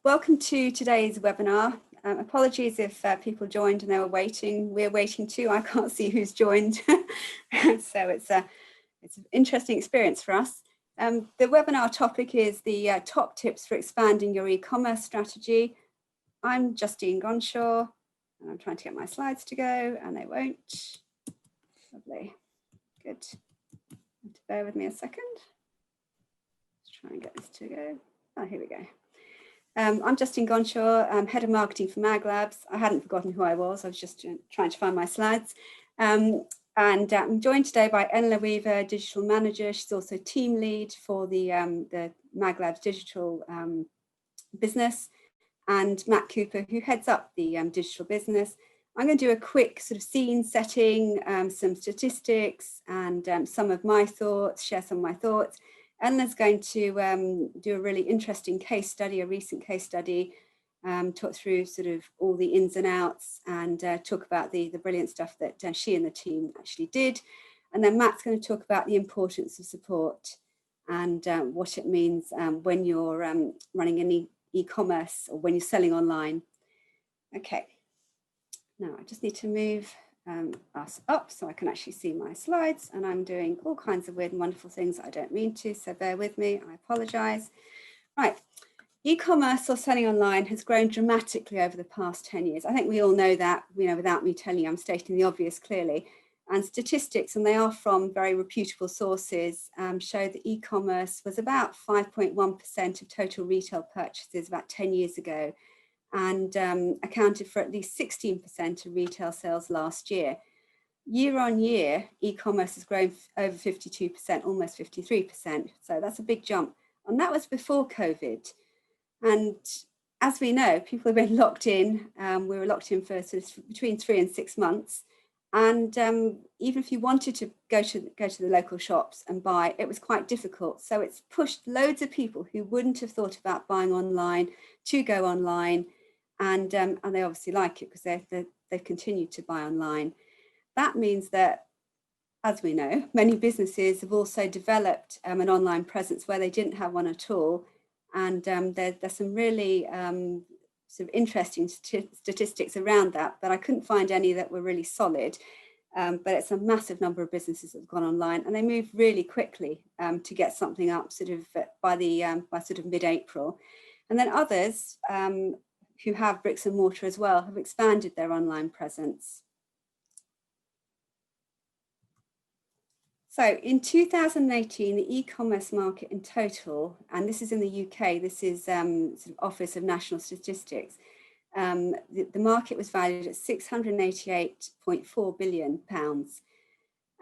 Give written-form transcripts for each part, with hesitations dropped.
Welcome to today's webinar. Apologies if people joined and they were waiting. We're waiting too. I can't see who's joined. So it's an interesting experience for us. The webinar topic is the top tips for expanding your e-commerce strategy. I'm Justine Gonshaw and I'm trying to get my slides to go and they won't. Lovely. Good. Bear with me a second. Let's try and get this to go. Oh, here we go. I'm Justine Gonshaw, I'm Head of Marketing for Maglabs. I hadn't forgotten who I was just trying to find my slides. And I'm joined today by Eleanor Weaver, Digital Manager. She's also Team Lead for the Maglabs Digital business, and Matt Cooper, who heads up the digital business. I'm going to do a quick sort of scene setting, some statistics and some of my thoughts, share some of my thoughts. Eleanor's going to do a really interesting case study, a recent case study, talk through sort of all the ins and outs and talk about the brilliant stuff that she and the team actually did. And then Matt's going to talk about the importance of support and what it means when you're running any e-commerce or when you're selling online. Okay, now I just need to move us up so I can actually see my slides, and I'm doing all kinds of weird and wonderful things I don't mean to, so bear with me, I apologize. Right, e-commerce or selling online has grown dramatically over the past 10 years. I think we all know that, without me telling you, I'm stating the obvious clearly. And statistics, and they are from very reputable sources, show that e-commerce was about 5.1% of total retail purchases about 10 years ago, and accounted for at least 16% of retail sales last year. Year on year, e-commerce has grown over 52%, almost 53%. So that's a big jump. And that was before COVID. And as we know, people have been locked in. We were locked in for sort of between 3 and 6 months. And even if you wanted to go to the local shops and buy, it was quite difficult. So it's pushed loads of people who wouldn't have thought about buying online to go online. And they obviously like it because they've continued to buy online. That means that, as we know, many businesses have also developed an online presence where they didn't have one at all. And there's some really sort of interesting statistics around that, but I couldn't find any that were really solid. But it's a massive number of businesses that have gone online, and they move really quickly to get something up sort of by sort of mid-April. And then others who have bricks and mortar as well have expanded their online presence. So in 2018, the e-commerce market in total, and this is in the UK, this is sort of Office of National Statistics, the market was valued at £688.4 billion.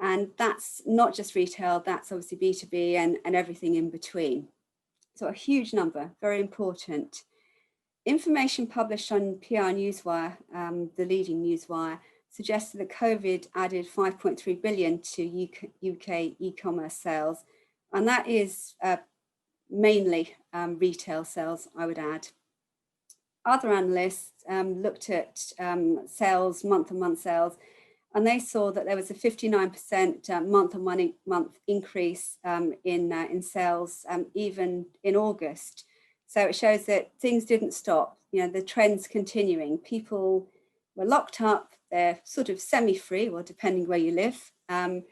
And that's not just retail, that's obviously B2B and everything in between. So a huge number, very important. Information published on PR Newswire, the leading newswire, suggested that COVID added 5.3 billion to UK e-commerce sales, and that is mainly retail sales, I would add. Other analysts looked at sales, month-on-month sales, and they saw that there was a 59% month-on-month increase in sales, even in August. So it shows that things didn't stop. The trend's continuing. People were locked up. They're sort of semi-free, well, depending where you live. But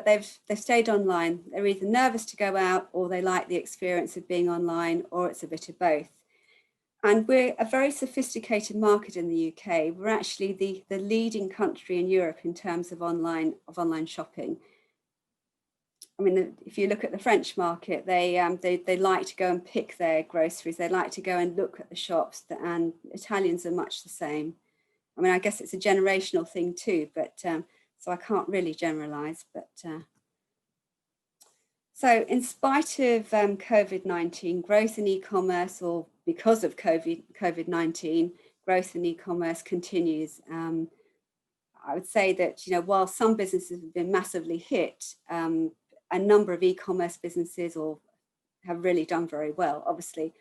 they've stayed online. They're either nervous to go out, or they like the experience of being online, or it's a bit of both. And we're a very sophisticated market in the UK. We're actually the leading country in Europe in terms of online shopping. I mean, if you look at the French market, they like to go and pick their groceries. They like to go and look at the shops, and Italians are much the same. I mean, I guess it's a generational thing too, but so I can't really generalize. But so in spite of COVID-19, growth in e-commerce, or because of COVID-19, growth in e-commerce continues. I would say that, while some businesses have been massively hit, a number of e-commerce businesses have really done very well. Obviously,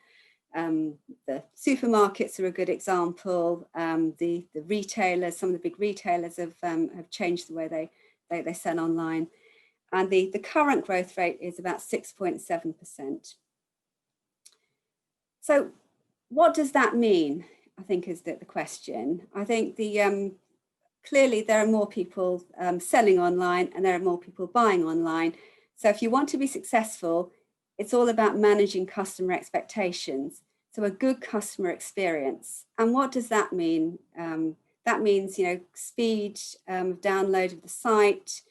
the supermarkets are a good example. The retailers, some of the big retailers have changed the way they sell online, and the current growth rate is about 6.7%. So what does that mean? I think is the question. I think clearly there are more people selling online and there are more people buying online. So if you want to be successful, it's all about managing customer expectations. So a good customer experience. And what does that mean? That means, speed of download of the site,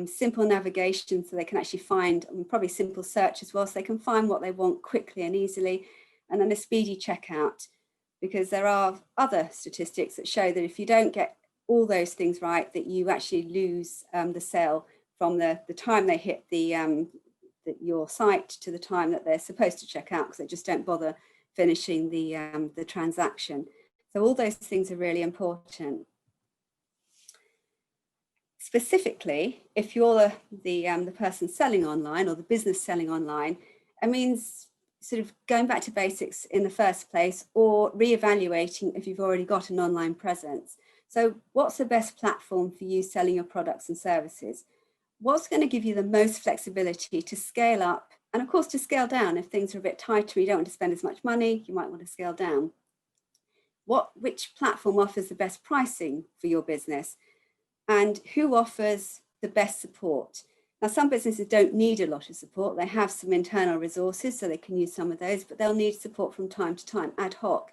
simple navigation so they can actually find, probably simple search as well, so they can find what they want quickly and easily, and then a speedy checkout. Because there are other statistics that show that if you don't get all those things right, that you actually lose the sale from the time they hit your site to the time that they're supposed to check out, because they just don't bother finishing the transaction. So all those things are really important. Specifically, if you're the person selling online or the business selling online, it means sort of going back to basics in the first place, or reevaluating if you've already got an online presence. So what's the best platform for you selling your products and services? What's going to give you the most flexibility to scale up, and of course to scale down if things are a bit tighter, you don't want to spend as much money, you might want to scale down. Which platform offers the best pricing for your business, and who offers the best support? Now, some businesses don't need a lot of support. They have some internal resources, so they can use some of those, but they'll need support from time to time, ad hoc.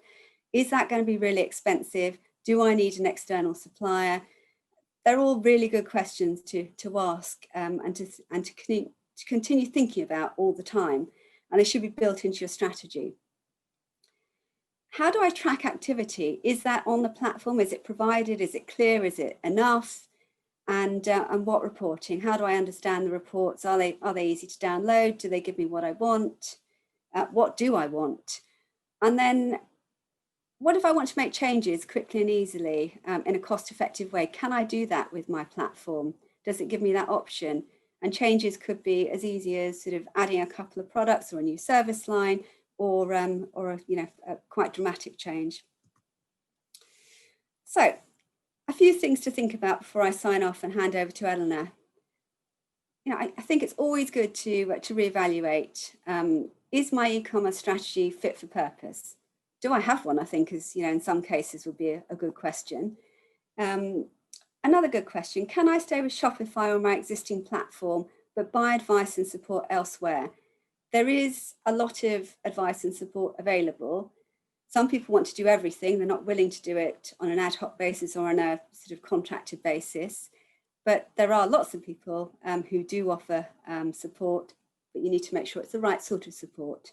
Is that going to be really expensive? Do I need an external supplier? They're all really good questions to ask and to continue thinking about all the time, and they should be built into your strategy. How do I track activity? Is that on the platform? Is it provided? Is it clear? Is it enough? And what reporting? How do I understand the reports? Are they easy to download? Do they give me what I want? What do I want? And then what if I want to make changes quickly and easily in a cost-effective way? Can I do that with my platform? Does it give me that option? And changes could be as easy as sort of adding a couple of products or a new service line, or a quite dramatic change. So a few things to think about before I sign off and hand over to Eleanor. I think it's always good to reevaluate. Is my e-commerce strategy fit for purpose? Do I have one? I think is, in some cases would be a good question. Another good question, can I stay with Shopify or my existing platform, but buy advice and support elsewhere? There is a lot of advice and support available. Some people want to do everything. They're not willing to do it on an ad hoc basis or on a sort of contracted basis. But there are lots of people who do offer support, but you need to make sure it's the right sort of support.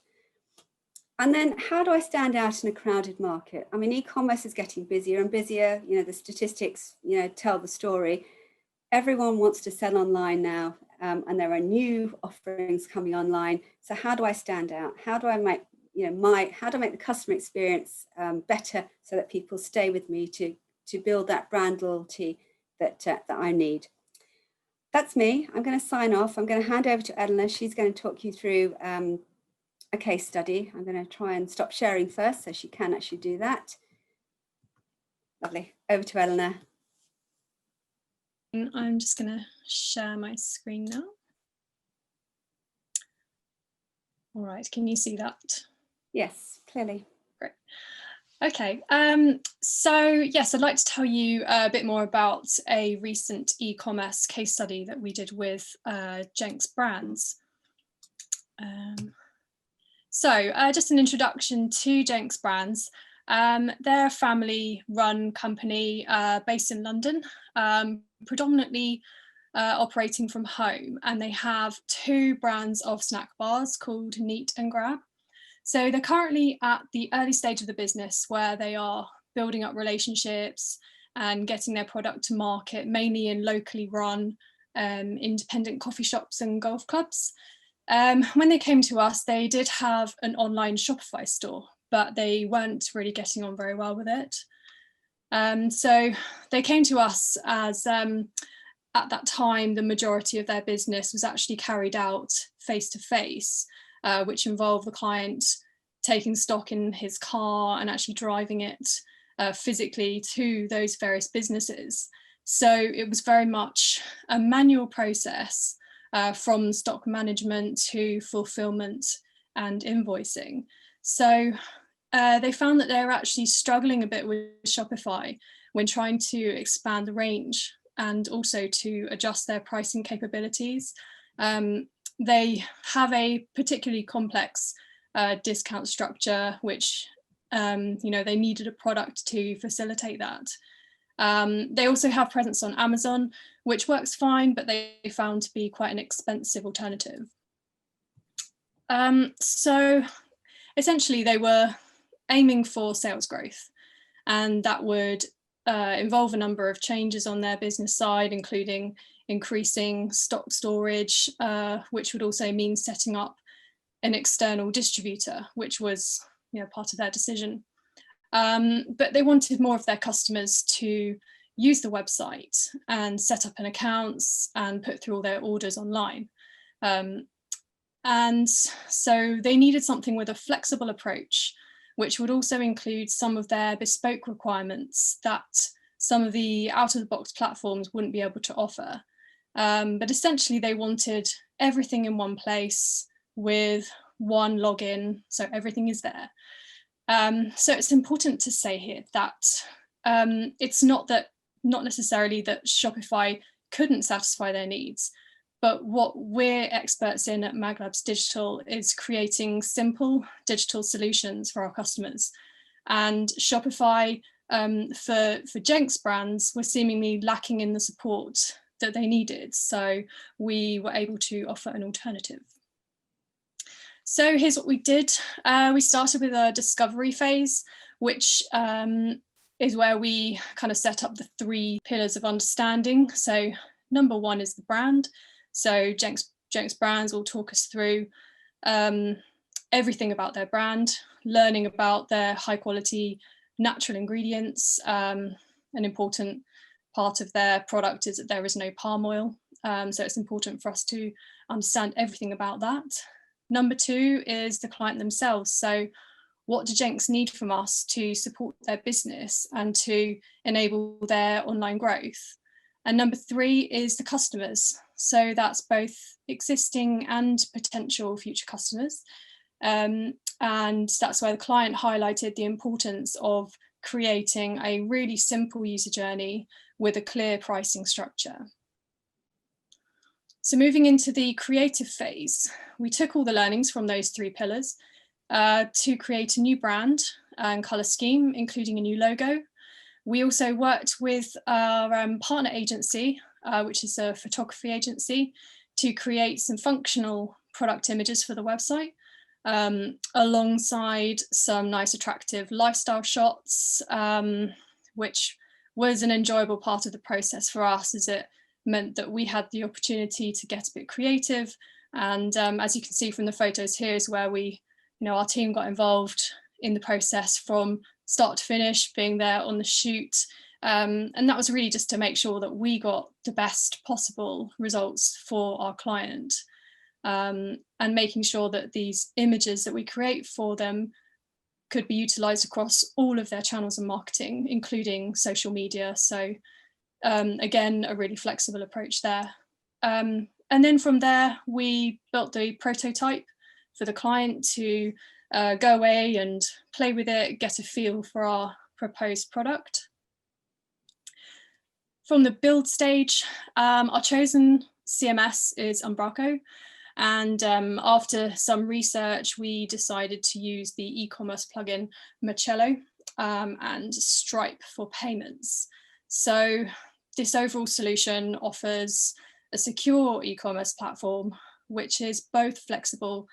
And then how do I stand out in a crowded market? I mean, e-commerce is getting busier and busier. The statistics, tell the story. Everyone wants to sell online now, and there are new offerings coming online. So how do I stand out? How do I make, how do I make the customer experience better so that people stay with me to build that brand loyalty that I need? That's me. I'm going to sign off. I'm going to hand over to Eleanor. She's going to talk you through a case study. I'm going to try and stop sharing first so she can actually do that. Lovely. Over to Eleanor. I'm just going to share my screen now. All right, can you see that? Yes, clearly. Great. Okay, so yes, I'd like to tell you a bit more about a recent e-commerce case study that we did with Jenks Brands. So just an introduction to Jenks Brands. They're a family-run company based in London, predominantly operating from home, and they have 2 brands of snack bars called Neat and Grab. So they're currently at the early stage of the business where they are building up relationships and getting their product to market, mainly in locally run independent coffee shops and golf clubs. When they came to us, they did have an online Shopify store, but they weren't really getting on very well with it. So they came to us as at that time, the majority of their business was actually carried out face-to-face, which involved the client taking stock in his car and actually driving it physically to those various businesses. So it was very much a manual process from stock management to fulfillment and invoicing. So they found that they're actually struggling a bit with Shopify when trying to expand the range and also to adjust their pricing capabilities. They have a particularly complex discount structure, which they needed a product to facilitate that. They also have presence on Amazon, which works fine, but they found to be quite an expensive alternative. So essentially they were aiming for sales growth, and that would involve a number of changes on their business side, including increasing stock storage, which would also mean setting up an external distributor, which was part of their decision. But they wanted more of their customers to use the website and set up an accounts and put through all their orders online. And so they needed something with a flexible approach, which would also include some of their bespoke requirements that some of the out-of-the-box platforms wouldn't be able to offer. But essentially they wanted everything in one place with one login, so everything is there. So it's important to say here that it's not necessarily that Shopify couldn't satisfy their needs, but what we're experts in at Maglabs Digital is creating simple digital solutions for our customers. And Shopify, for Jenks brands, were seemingly lacking in the support that they needed. So we were able to offer an alternative. So here's what we did. We started with a discovery phase, which is where we kind of set up the 3 pillars of understanding. So number 1 is the brand. So Jenks Brands will talk us through everything about their brand, learning about their high quality natural ingredients. An important part of their product is that there is no palm oil. So it's important for us to understand everything about that. Number 2 is the client themselves. So what do Jenks need from us to support their business and to enable their online growth? And number 3 is the customers. So that's both existing and potential future customers. And that's where the client highlighted the importance of creating a really simple user journey with a clear pricing structure. So moving into the creative phase, we took all the learnings from those 3 pillars to create a new brand and colour scheme, including a new logo. We also worked with our partner agency, which is a photography agency, to create some functional product images for the website, alongside some nice attractive lifestyle shots, which was an enjoyable part of the process for us, as it meant that we had the opportunity to get a bit creative. And as you can see from the photos here is where our team got involved in the process from start to finish, being there on the shoot. And that was really just to make sure that we got the best possible results for our client, and making sure that these images that we create for them could be utilised across all of their channels of marketing, including social media. So again, a really flexible approach there. And then from there, we built the prototype for the client to go away and play with it, get a feel for our proposed product. From the build stage, our chosen CMS is Umbraco. And after some research, we decided to use the e-commerce plugin Marcello and Stripe for payments. So this overall solution offers a secure e-commerce platform, which is both flexible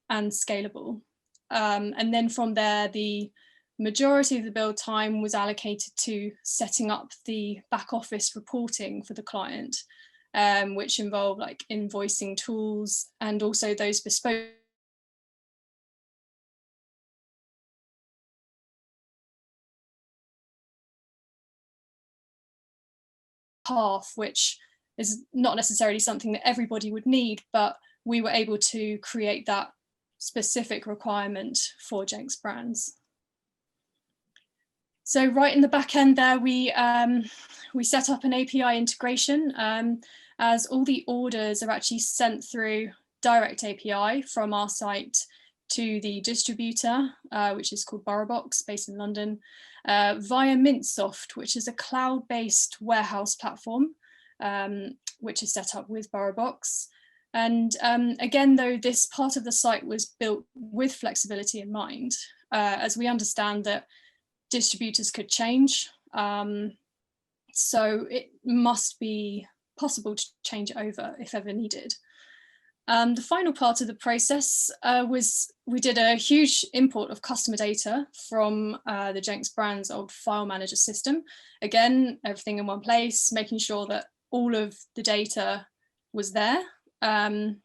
and scalable. And then from there, the majority of the build time was allocated to setting up the back office reporting for the client, which involved like invoicing tools and also those bespoke path, which is not necessarily something that everybody would need, but we were able to create that specific requirement for Jenks Brands. So right in the back end there, we set up an API integration, as all the orders are actually sent through direct API from our site to the distributor, which is called BorrowBox, based in London, via Mintsoft, which is a cloud-based warehouse platform, which is set up with BorrowBox. And again, though, this part of the site was built with flexibility in mind, as we understand that distributors could change. So it must be possible to change it over if ever needed. The final part of the process was we did a huge import of customer data from the Jenks Brands old file manager system. Again, everything in one place, making sure that all of the data was there. Then,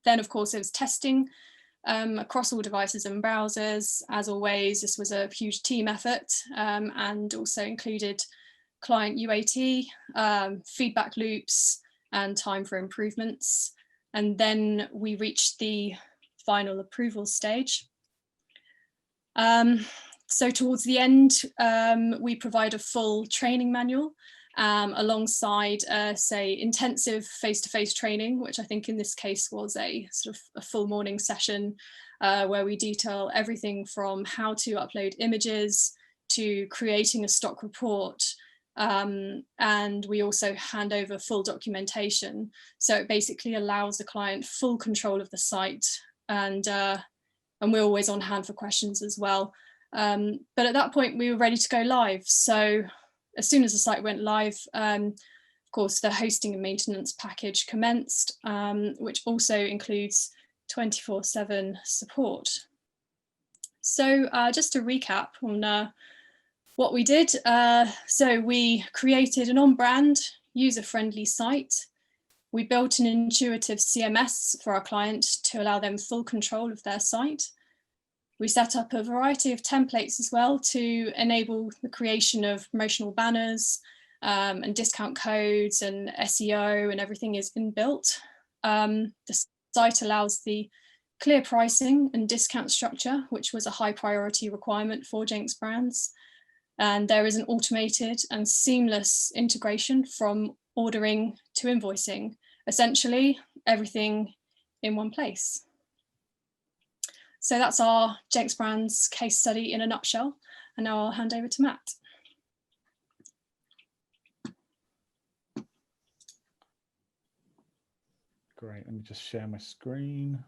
of course, it was testing across all devices and browsers. As always, this was a huge team effort and also included client UAT, feedback loops, and time for improvements. And then we reached the final approval stage. So towards the end, we provide a full training manual alongside, say, intensive face-to-face training, which I think in this case was a sort of a full morning session where we detail everything from how to upload images to creating a stock report. And we also hand over full documentation. So it basically allows the client full control of the site, and we're always on hand for questions as well. But at that point, we were ready to go live. So as soon as the site went live, of course, the hosting and maintenance package commenced, which also includes 24/7 support. So just to recap on what we did, so we created an on-brand, user-friendly site. We built an intuitive CMS for our client to allow them full control of their site. We set up a variety of templates as well to enable the creation of promotional banners and discount codes, and SEO and everything is inbuilt. The site allows the clear pricing and discount structure, which was a high priority requirement for Jenks Brands. And there is an automated and seamless integration from ordering to invoicing, essentially everything in one place. So that's our Jenks Brands case study in a nutshell. And now I'll hand over to Matt. Great, let me just share my screen.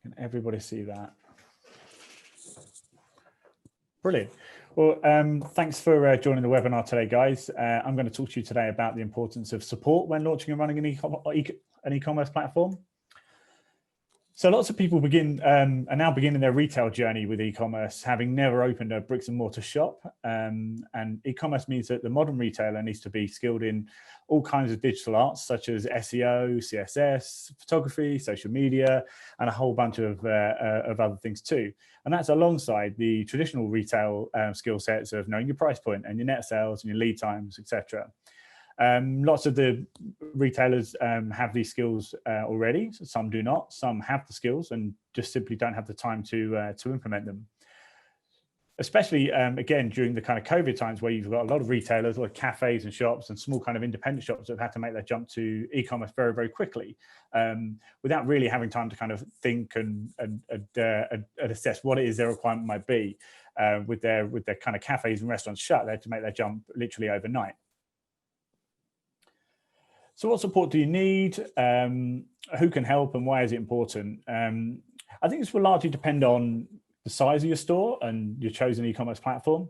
Can everybody see that? Brilliant. Well, thanks for joining the webinar today, guys. I'm going to talk to you today about the importance of support when launching and running an e-commerce platform. So lots of people are now beginning their retail journey with e-commerce, having never opened a bricks and mortar shop. And e-commerce means that the modern retailer needs to be skilled in all kinds of digital arts, such as SEO, CSS, photography, social media, and a whole bunch of other things too. And that's alongside the traditional retail skill sets of knowing your price point and your net sales and your lead times, etc. Lots of the retailers have these skills already. So some do not. Some have the skills and just simply don't have the time to implement them. Especially, again, during the kind of COVID times where you've got a lot of retailers, like cafes and shops and small kind of independent shops that have had to make that jump to e-commerce very, very quickly without really having time to kind of think and assess what it is their requirement might be. With their kind of cafes and restaurants shut, they had to make that jump literally overnight. So what support do you need? Who can help and why is it important? I think this will largely depend on the size of your store and your chosen e-commerce platform.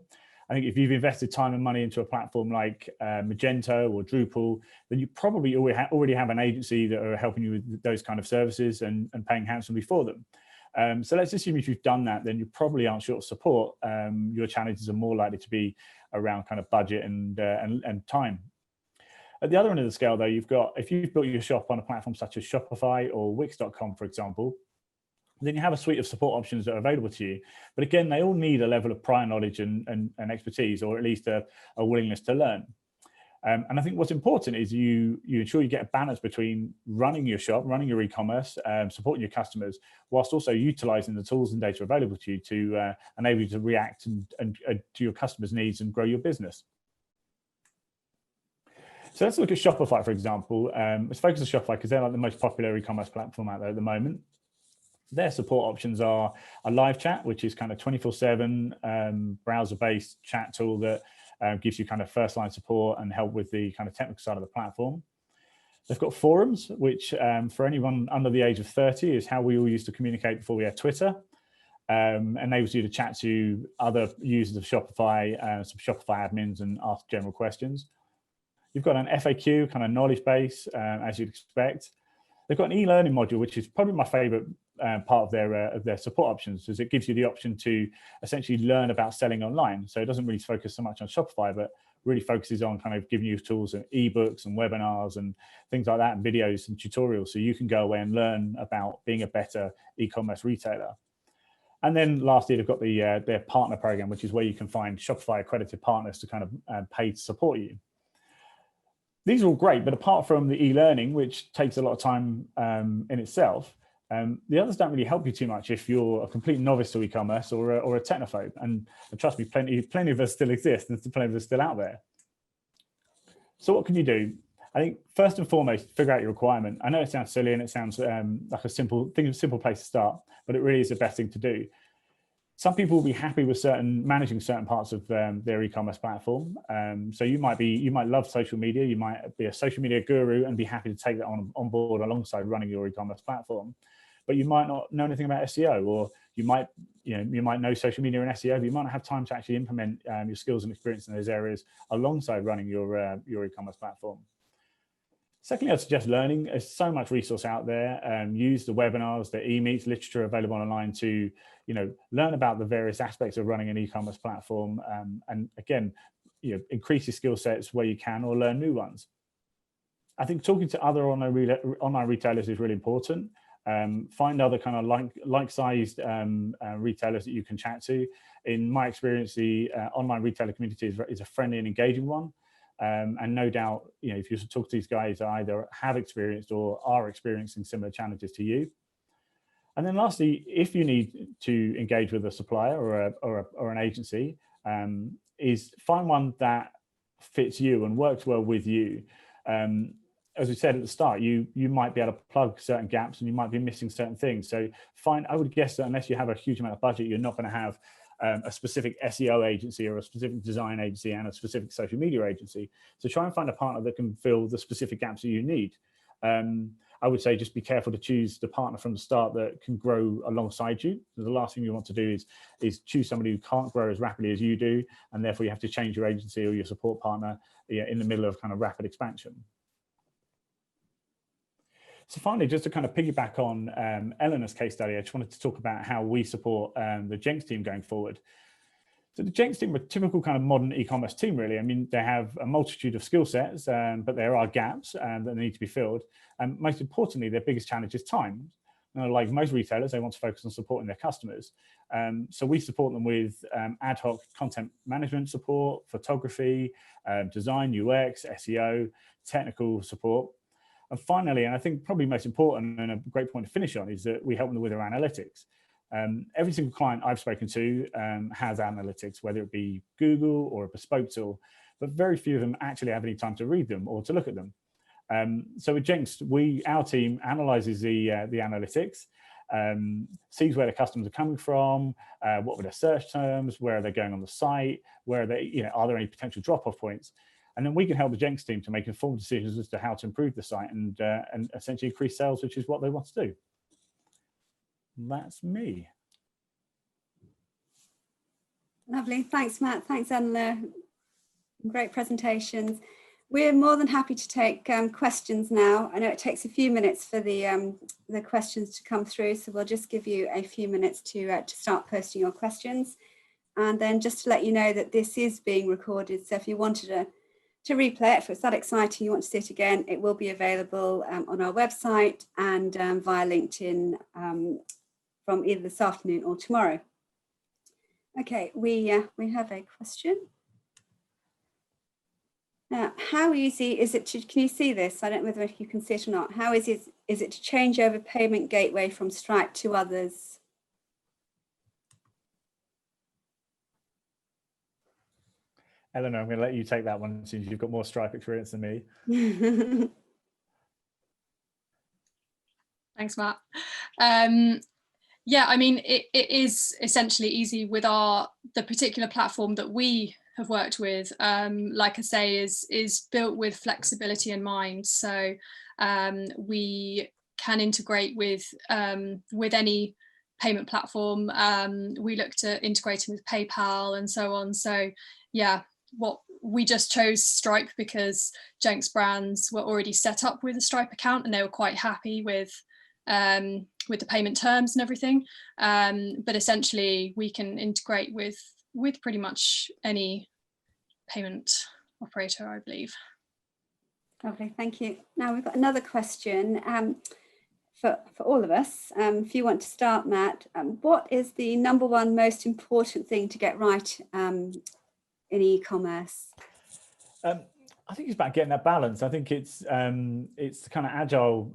I think if you've invested time and money into a platform like Magento or Drupal, then you probably already have an agency that are helping you with those kind of services and paying handsomely for them. So let's assume if you've done that, then you probably aren't short of support. Your challenges are more likely to be around kind of budget and time. At the other end of the scale, though, if you've built your shop on a platform such as Shopify or Wix.com, for example, then you have a suite of support options that are available to you. But again, they all need a level of prior knowledge and expertise, or at least a willingness to learn. And I think what's important is you ensure you get a balance between running your shop, running your e-commerce, supporting your customers, whilst also utilizing the tools and data available to you to enable you to react and to your customers' needs and grow your business. So let's look at Shopify, for example. Let's focus on Shopify because they're like the most popular e-commerce platform out there at the moment. Their support options are a live chat, which is kind of 24/7 browser-based chat tool that gives you kind of first-line support and help with the kind of technical side of the platform. They've got forums, which for anyone under the age of 30 is how we all used to communicate before we had Twitter. Enables you to chat to other users of Shopify, some Shopify admins, and ask general questions. You've got an FAQ kind of knowledge base, as you'd expect. They've got an e-learning module, which is probably my favorite part of their support options, is it gives you the option to essentially learn about selling online. So it doesn't really focus so much on Shopify, but really focuses on kind of giving you tools and ebooks and webinars and things like that, and videos and tutorials, so you can go away and learn about being a better e-commerce retailer. And then lastly, they've got their partner program, which is where you can find Shopify accredited partners to kind of pay to support you. These are all great, but apart from the e-learning, which takes a lot of time in itself, the others don't really help you too much if you're a complete novice to e-commerce or a technophobe. And trust me, plenty of us still exist, and plenty of us still out there. So what can you do? I think first and foremost, figure out your requirement. I know it sounds silly and it sounds like a simple place to start, but it really is the best thing to do. Some people will be happy with managing certain parts of their e-commerce platform. So you might love social media. You might be a social media guru and be happy to take that on board alongside running your e-commerce platform. But you might not know anything about SEO, or you might know social media and SEO, but you might not have time to actually implement your skills and experience in those areas alongside running your e-commerce platform. Secondly, I'd suggest learning. There's so much resource out there. Use the webinars, the e-meets, literature available online to learn about the various aspects of running an e-commerce platform, and again, increase your skill sets where you can, or learn new ones. I think talking to other online retailers is really important. Find other kind of like-sized retailers that you can chat to. In my experience, the online retailer community is a friendly and engaging one. And no doubt, if you talk to these guys, they either have experienced or are experiencing similar challenges to you. And then lastly, if you need to engage with a supplier or an agency, is find one that fits you and works well with you. As we said at the start, you might be able to plug certain gaps and you might be missing certain things. So I would guess that unless you have a huge amount of budget, you're not going to have a specific SEO agency or a specific design agency and a specific social media agency. So try and find a partner that can fill the specific gaps that you need. I would say just be careful to choose the partner from the start that can grow alongside you. The last thing you want to do is choose somebody who can't grow as rapidly as you do, and therefore you have to change your agency or your support partner in the middle of kind of rapid expansion. So finally, just to kind of piggyback on Eleanor's case study, I just wanted to talk about how we support the Jenks team going forward. So the Jenks team are a typical kind of modern e-commerce team, really. I mean, they have a multitude of skill sets, but there are gaps that need to be filled. And most importantly, their biggest challenge is time. Like most retailers, they want to focus on supporting their customers. So we support them with ad hoc content management support, photography, design, UX, SEO, technical support. And finally, and I think probably most important and a great point to finish on, is that we help them with their analytics. Every single client I've spoken to has analytics, whether it be Google or a bespoke tool, but very few of them actually have any time to read them or to look at them. So with Jenks, our team analyzes the analytics, sees where the customers are coming from, what were their search terms, where are they going on the site, where are they, are there any potential drop-off points? And then we can help the Jenks team to make informed decisions as to how to improve the site and essentially increase sales, which is what they want to do. That's me. Lovely. Thanks, Matt. Thanks, Eleanor. Great presentations. We're more than happy to take questions now. I know it takes a few minutes for the questions to come through, so we'll just give you a few minutes to start posting your questions. And then just to let you know that this is being recorded, so if you wanted to replay it, if it's that exciting, you want to see it again, it will be available on our website and via LinkedIn from either this afternoon or tomorrow. Okay, we have a question. Now, how easy is it to, can you see this? I don't know whether you can see it or not. How easy is it to change over payment gateway from Stripe to others? Eleanor, I'm going to let you take that one since you've got more Stripe experience than me. Thanks, Matt. Yeah, I mean, it is essentially easy with the particular platform that we have worked with. Like I say, is built with flexibility in mind. So we can integrate with any payment platform. We looked at integrating with PayPal and so on. So yeah, what we just chose Stripe because Jenks Brands were already set up with a Stripe account and they were quite happy with the payment terms and everything. But essentially we can integrate with pretty much any payment operator, I believe. Okay, thank you. Now we've got another question for all of us. If you want to start, Matt, what is the number one most important thing to get right in e-commerce? I think it's about getting that balance. I think it's kind of agile,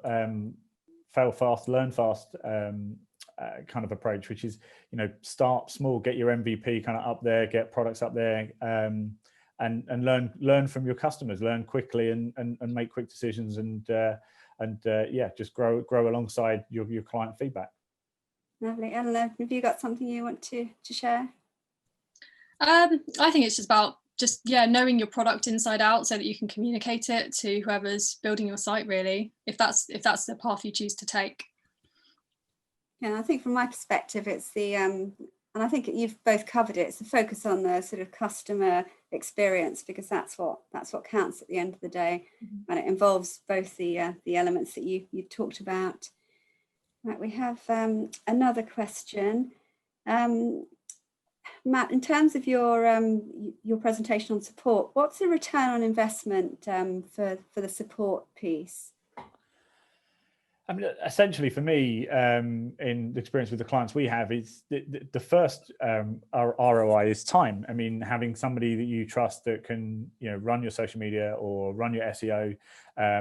fail fast, learn fast kind of approach, which is, you know, start small, get your MVP kind of up there, get products up there, and learn from your customers, learn quickly and make quick decisions, and yeah, just grow alongside your client feedback. Lovely. Eleanor, have you got something you want to share? I think it's just about knowing your product inside out so that you can communicate it to whoever's building your site, really, if that's the path you choose to take. Yeah, I think from my perspective, it's the and I think you've both covered it. It's the focus on the sort of customer experience, because that's what counts at the end of the day, and it involves both the elements that you've talked about. Right, we have another question. Matt, in terms of your presentation on support, what's the return on investment for the support piece? I mean, essentially for me, in the experience with the clients we have, is the first ROI is time. I mean, having somebody that you trust that can, you know, run your social media or run your SEO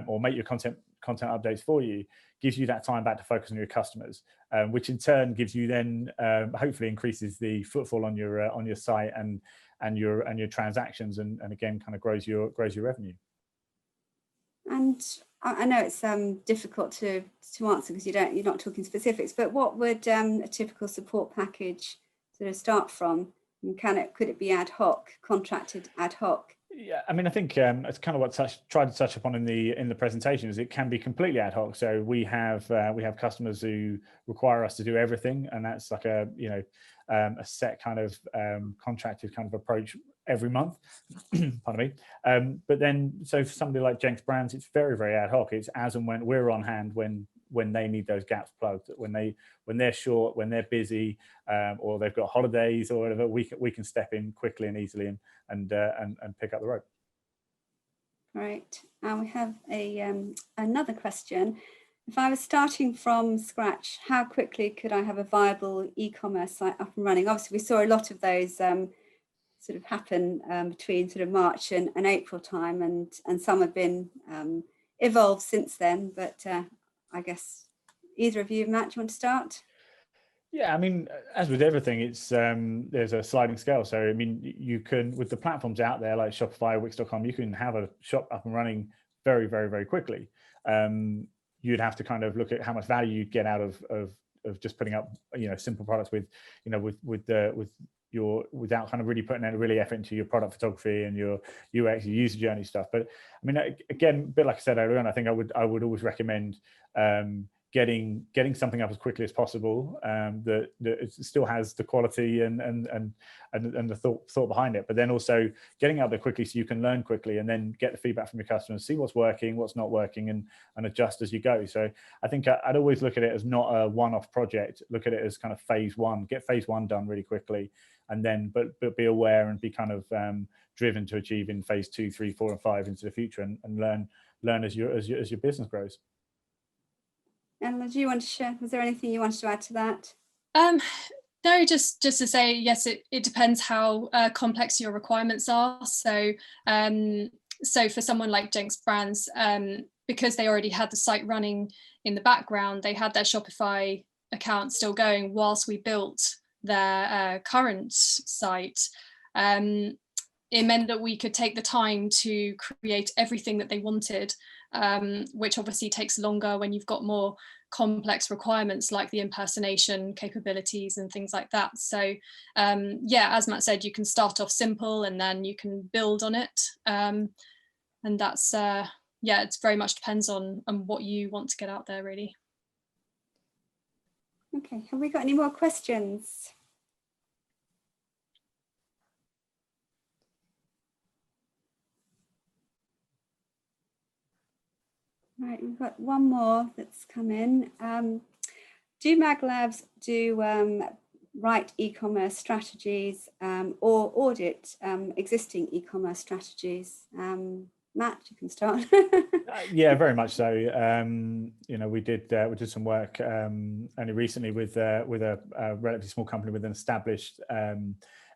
or make your content updates for you, gives you that time back to focus on your customers, which in turn gives you then hopefully increases the footfall on your site and your transactions, and again kind of grows your revenue. And I know it's difficult to answer because you're not talking specifics, but what would a typical support package sort of start from? And could it be ad hoc, contracted ad hoc? Yeah, I mean, I think it's kind of what tried to touch upon in the presentation, is it can be completely ad hoc. So we have customers who require us to do everything, and that's like a set kind of contracted kind of approach every month. Pardon me. But then, so for somebody like Jenks Brands, it's very, very ad hoc. It's as and when we're on hand when they need those gaps plugged, when they're short, when they're busy, or they've got holidays or whatever, we can step in quickly and easily and pick up the rope. Right. We have another question. If I was starting from scratch, how quickly could I have a viable e-commerce site up and running? Obviously, we saw a lot of those sort of happen between sort of March and April time, and some have been evolved since then. But I guess either of you, Matt, do you want to start? Yeah, I mean, as with everything, it's there's a sliding scale. So I mean, you can, with the platforms out there like Shopify, Wix.com, you can have a shop up and running very, very, very quickly. You'd have to kind of look at how much value you'd get out of just putting up, you know, simple products with without kind of really putting any really effort into your product photography and your UX, your user journey stuff. But I mean, again, a bit like I said earlier on, I think I would always recommend getting something up as quickly as possible, that it still has the quality and the thought behind it, but then also getting out there quickly so you can learn quickly and then get the feedback from your customers, see what's working, what's not working, and adjust as you go. So I think I'd always look at it as not a one-off project. Look at it as kind of phase one. Get phase one done really quickly, and then but be aware and be kind of driven to achieve in phase 2, 3, 4, and 5 into the future, and learn as your business grows. And do you want to share? Was there anything you wanted to add to that? No, just to say, yes, it depends how complex your requirements are. So for someone like Jenks Brands, because they already had the site running in the background, they had their Shopify account still going whilst we built their current site. it meant that we could take the time to create everything that they wanted, which obviously takes longer when you've got more complex requirements like the impersonation capabilities and things like that. So yeah, as Matt said, you can start off simple and then you can build on it. And that's, yeah, it's very much depends on what you want to get out there, really. Okay, have we got any more questions? Right, we've got one more that's come in. Do Maglabs write e-commerce strategies or audit existing e-commerce strategies? Matt, you can start. Yeah, very much so. You know, we did some work only recently with a relatively small company with an established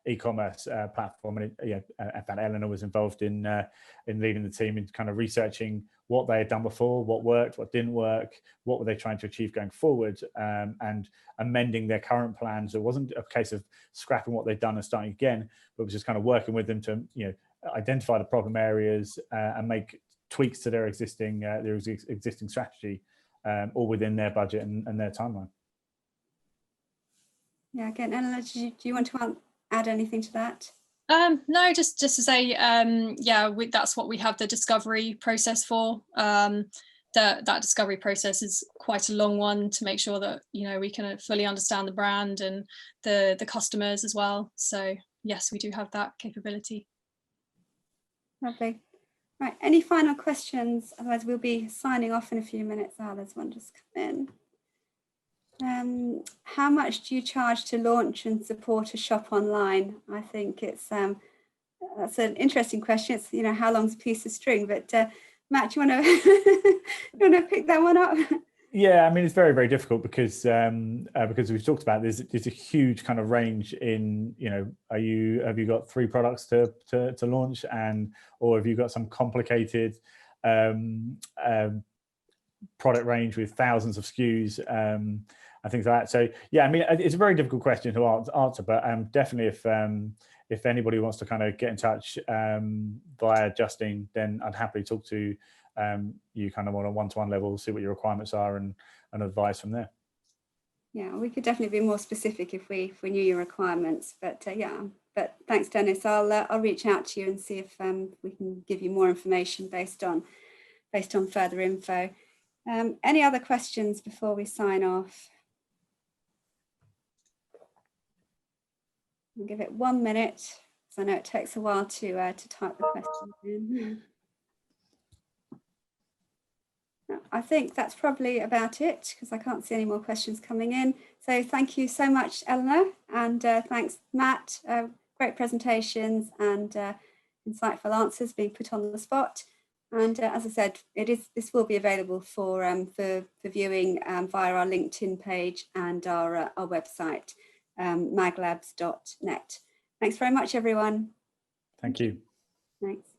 e-commerce platform, and in fact, Eleanor was involved in leading the team in kind of researching what they had done before, what worked, what didn't work, what were they trying to achieve going forward, and amending their current plans. It wasn't a case of scrapping what they'd done and starting again, but it was just kind of working with them to identify the problem areas and make tweaks to their existing strategy, all within their budget and their timeline. Yeah, again, Eleanor, do you want to add anything to that? No, just to say, yeah, that's what we have the discovery process for. That discovery process is quite a long one to make sure that we can fully understand the brand and the customers as well. So yes, we do have that capability. Lovely. Right, any final questions? Otherwise we'll be signing off in a few minutes. Oh, there's one just come in. How much do you charge to launch and support a shop online? I think it's that's an interesting question. It's how long's a piece of string? But Matt, do you want to pick that one up? Yeah, I mean, it's very, very difficult because we've talked about there's a huge kind of range in have you got 3 products to launch, or have you got some complicated product range with thousands of SKUs and things like that. So yeah, I mean, it's a very difficult question to answer, but definitely if anybody wants to kind of get in touch via Justin, then I'd happily talk to you kind of on a one-to-one level, see what your requirements are and advise from there. Yeah, we could definitely be more specific if we knew your requirements, but yeah, but thanks, Dennis. I'll reach out to you and see if we can give you more information based on further info. Any other questions before we sign off? I'll give it 1 minute because I know it takes a while to type the questions in. I think that's probably about it because I can't see any more questions coming in. So thank you so much, Eleanor, and thanks, Matt. Great presentations and insightful answers being put on the spot. And as I said, this will be available for viewing via our LinkedIn page and our website, maglabs.net. Thanks very much, everyone. Thank you. Thanks.